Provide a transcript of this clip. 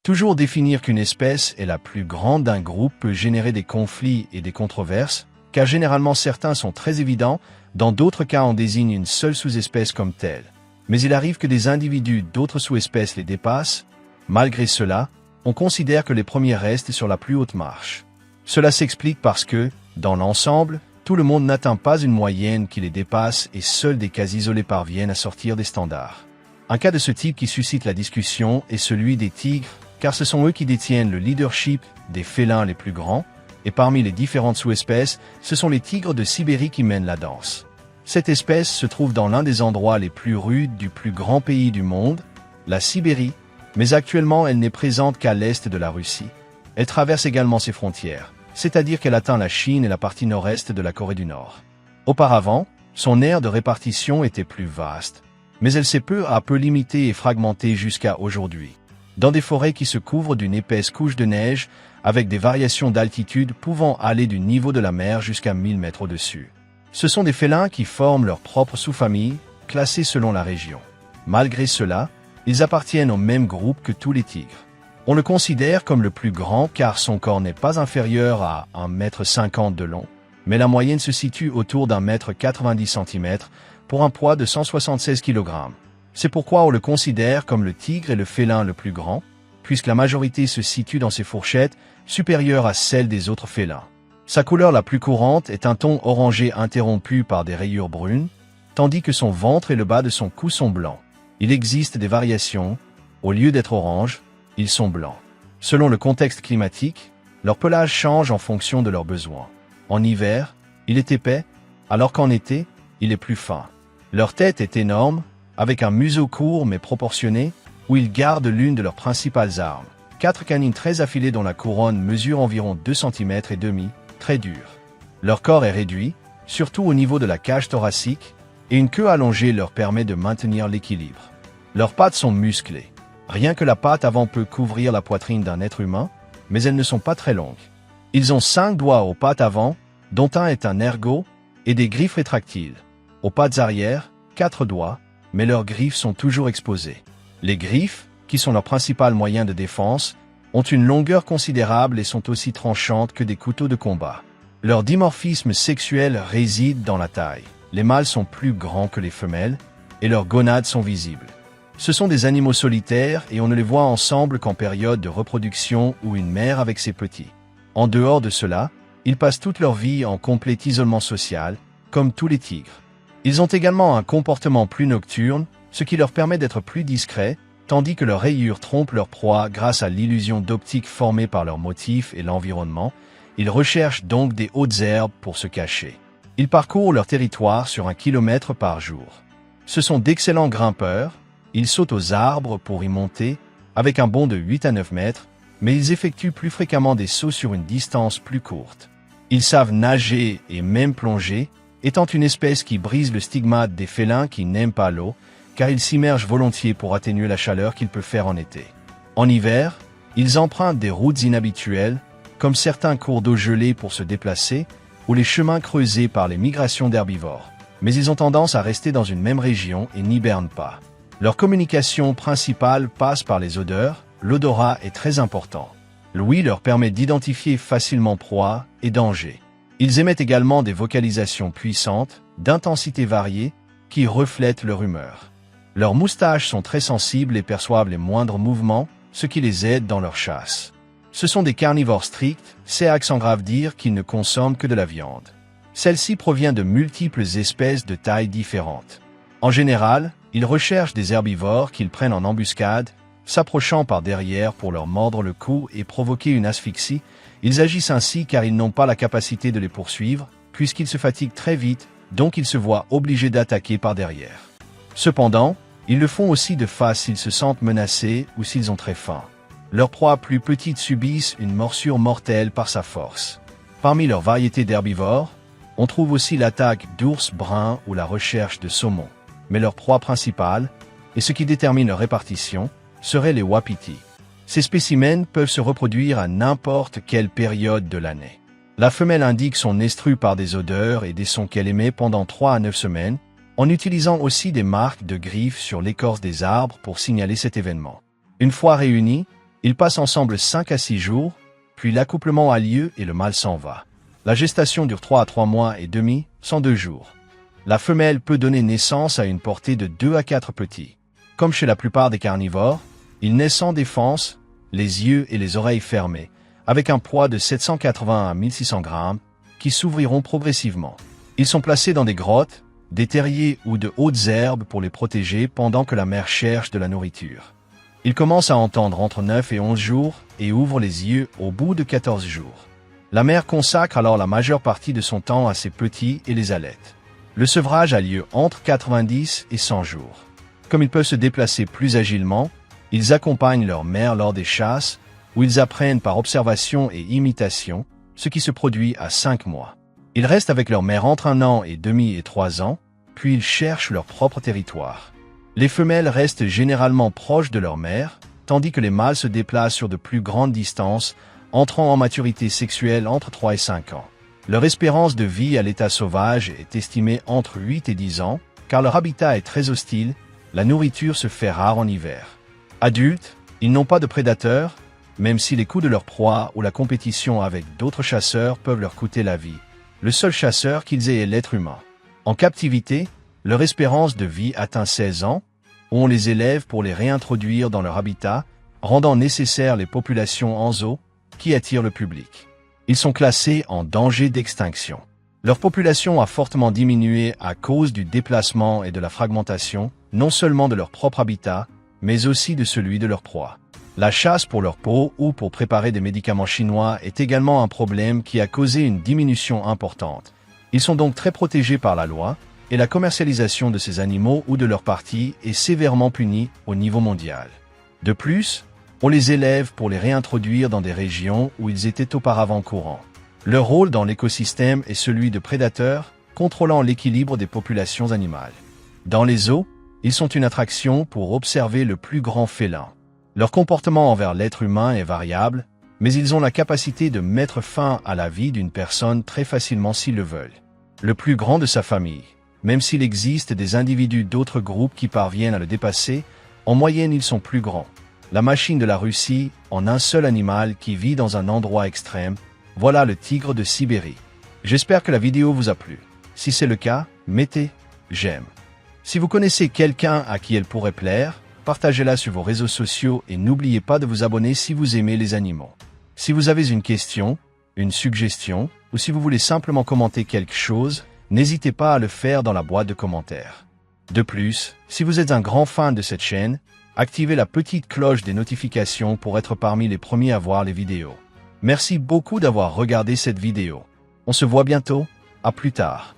Toujours définir qu'une espèce est la plus grande d'un groupe peut générer des conflits et des controverses, car généralement certains sont très évidents, dans d'autres cas on désigne une seule sous-espèce comme telle. Mais il arrive que des individus d'autres sous-espèces les dépassent. Malgré cela, on considère que les premiers restent sur la plus haute marche. Cela s'explique parce que, dans l'ensemble, tout le monde n'atteint pas une moyenne qui les dépasse et seuls des cas isolés parviennent à sortir des standards. Un cas de ce type qui suscite la discussion est celui des tigres, car ce sont eux qui détiennent le leadership des félins les plus grands, et parmi les différentes sous-espèces, ce sont les tigres de Sibérie qui mènent la danse. Cette espèce se trouve dans l'un des endroits les plus rudes du plus grand pays du monde, la Sibérie, mais actuellement elle n'est présente qu'à l'est de la Russie. Elle traverse également ses frontières, c'est-à-dire qu'elle atteint la Chine et la partie nord-est de la Corée du Nord. Auparavant, son aire de répartition était plus vaste, mais elle s'est peu à peu limitée et fragmentée jusqu'à aujourd'hui. Dans des forêts qui se couvrent d'une épaisse couche de neige, avec des variations d'altitude pouvant aller du niveau de la mer jusqu'à 1000 mètres au-dessus. Ce sont des félins qui forment leur propre sous-famille, classée selon la région. Malgré cela, ils appartiennent au même groupe que tous les tigres. On le considère comme le plus grand car son corps n'est pas inférieur à 1,50 m de long, mais la moyenne se situe autour d'1,90 cm pour un poids de 176 kg. C'est pourquoi on le considère comme le tigre et le félin le plus grand, puisque la majorité se situe dans ses fourchettes supérieures à celles des autres félins. Sa couleur la plus courante est un ton orangé interrompu par des rayures brunes, tandis que son ventre et le bas de son cou sont blancs. Il existe des variations, au lieu d'être orange, ils sont blancs. Selon le contexte climatique, leur pelage change en fonction de leurs besoins. En hiver, il est épais, alors qu'en été, il est plus fin. Leur tête est énorme, avec un museau court mais proportionné, où ils gardent l'une de leurs principales armes. 4 canines très affilées dont la couronne mesure environ 2,5 cm, très dures. Leur corps est réduit, surtout au niveau de la cage thoracique, et une queue allongée leur permet de maintenir l'équilibre. Leurs pattes sont musclées. Rien que la patte avant peut couvrir la poitrine d'un être humain, mais elles ne sont pas très longues. Ils ont 5 doigts aux pattes avant, dont un est un ergot, et des griffes rétractiles. Aux pattes arrière, 4 doigts, mais leurs griffes sont toujours exposées. Les griffes, qui sont leur principal moyen de défense, ont une longueur considérable et sont aussi tranchantes que des couteaux de combat. Leur dimorphisme sexuel réside dans la taille. Les mâles sont plus grands que les femelles, et leurs gonades sont visibles. Ce sont des animaux solitaires et on ne les voit ensemble qu'en période de reproduction ou une mère avec ses petits. En dehors de cela, ils passent toute leur vie en complet isolement social, comme tous les tigres. Ils ont également un comportement plus nocturne, ce qui leur permet d'être plus discrets, tandis que leurs rayures trompent leur proie grâce à l'illusion d'optique formée par leurs motifs et l'environnement. Ils recherchent donc des hautes herbes pour se cacher. Ils parcourent leur territoire sur 1 km par jour. Ce sont d'excellents grimpeurs, ils sautent aux arbres pour y monter, avec un bond de 8 à 9 mètres, mais ils effectuent plus fréquemment des sauts sur une distance plus courte. Ils savent nager et même plonger, étant une espèce qui brise le stigmate des félins qui n'aiment pas l'eau, car ils s'immergent volontiers pour atténuer la chaleur qu'il peut faire en été. En hiver, ils empruntent des routes inhabituelles, comme certains cours d'eau gelés pour se déplacer, ou les chemins creusés par les migrations d'herbivores. Mais ils ont tendance à rester dans une même région et n'hibernent pas. Leur communication principale passe par les odeurs, l'odorat est très important. L'ouïe leur permet d'identifier facilement proie et danger. Ils émettent également des vocalisations puissantes, d'intensité variée, qui reflètent leur humeur. Leurs moustaches sont très sensibles et perçoivent les moindres mouvements, ce qui les aide dans leur chasse. Ce sont des carnivores stricts, c'est sans grave dire qu'ils ne consomment que de la viande. Celle-ci provient de multiples espèces de tailles différentes. En général, ils recherchent des herbivores qu'ils prennent en embuscade, s'approchant par derrière pour leur mordre le cou et provoquer une asphyxie. Ils agissent ainsi car ils n'ont pas la capacité de les poursuivre, puisqu'ils se fatiguent très vite, donc ils se voient obligés d'attaquer par derrière. Cependant, ils le font aussi de face s'ils se sentent menacés ou s'ils ont très faim. Leurs proies plus petites subissent une morsure mortelle par sa force. Parmi leurs variétés d'herbivores, on trouve aussi l'attaque d'ours bruns ou la recherche de saumons. Mais leur proie principale, et ce qui détermine leur répartition, seraient les wapitis. Ces spécimens peuvent se reproduire à n'importe quelle période de l'année. La femelle indique son estrus par des odeurs et des sons qu'elle émet pendant 3 à 9 semaines, en utilisant aussi des marques de griffes sur l'écorce des arbres pour signaler cet événement. Une fois réunis, Ils passent ensemble 5 à 6 jours, puis l'accouplement a lieu et le mâle s'en va. La gestation dure 3 à 3 mois et demi, 102 jours. La femelle peut donner naissance à une portée de 2 à 4 petits. Comme chez la plupart des carnivores, ils naissent sans défense, les yeux et les oreilles fermés, avec un poids de 780 à 1600 grammes, qui s'ouvriront progressivement. Ils sont placés dans des grottes, des terriers ou de hautes herbes pour les protéger pendant que la mère cherche de la nourriture. Ils commencent à entendre entre 9 et 11 jours et ouvrent les yeux au bout de 14 jours. La mère consacre alors la majeure partie de son temps à ses petits et les allaite. Le sevrage a lieu entre 90 et 100 jours. Comme ils peuvent se déplacer plus agilement, ils accompagnent leur mère lors des chasses où ils apprennent par observation et imitation, ce qui se produit à 5 mois. Ils restent avec leur mère entre 1 an et demi et 3 ans, puis ils cherchent leur propre territoire. Les femelles restent généralement proches de leur mère, tandis que les mâles se déplacent sur de plus grandes distances, entrant en maturité sexuelle entre 3 et 5 ans. Leur espérance de vie à l'état sauvage est estimée entre 8 et 10 ans, car leur habitat est très hostile, la nourriture se fait rare en hiver. Adultes, ils n'ont pas de prédateurs, même si les coups de leur proie ou la compétition avec d'autres chasseurs peuvent leur coûter la vie. Le seul chasseur qu'ils aient est l'être humain. En captivité, leur espérance de vie atteint 16 ans, où on les élève pour les réintroduire dans leur habitat, rendant nécessaires les populations en zoo qui attirent le public. Ils sont classés en danger d'extinction. Leur population a fortement diminué à cause du déplacement et de la fragmentation, non seulement de leur propre habitat, mais aussi de celui de leur proie. La chasse pour leur peau ou pour préparer des médicaments chinois est également un problème qui a causé une diminution importante. Ils sont donc très protégés par la loi, et la commercialisation de ces animaux ou de leurs parties est sévèrement punie au niveau mondial. De plus, on les élève pour les réintroduire dans des régions où ils étaient auparavant courants. Leur rôle dans l'écosystème est celui de prédateurs, contrôlant l'équilibre des populations animales. Dans les zoos, ils sont une attraction pour observer le plus grand félin. Leur comportement envers l'être humain est variable, mais ils ont la capacité de mettre fin à la vie d'une personne très facilement s'ils le veulent. Le plus grand de sa famille, même s'il existe des individus d'autres groupes qui parviennent à le dépasser, en moyenne ils sont plus grands. La machine de la Russie en un seul animal qui vit dans un endroit extrême, voilà le tigre de Sibérie. J'espère que la vidéo vous a plu. Si c'est le cas, mettez j'aime. Si vous connaissez quelqu'un à qui elle pourrait plaire, partagez-la sur vos réseaux sociaux et n'oubliez pas de vous abonner si vous aimez les animaux. Si vous avez une question, une suggestion, ou si vous voulez simplement commenter quelque chose, n'hésitez pas à le faire dans la boîte de commentaires. De plus, si vous êtes un grand fan de cette chaîne, activez la petite cloche des notifications pour être parmi les premiers à voir les vidéos. Merci beaucoup d'avoir regardé cette vidéo. On se voit bientôt, à plus tard.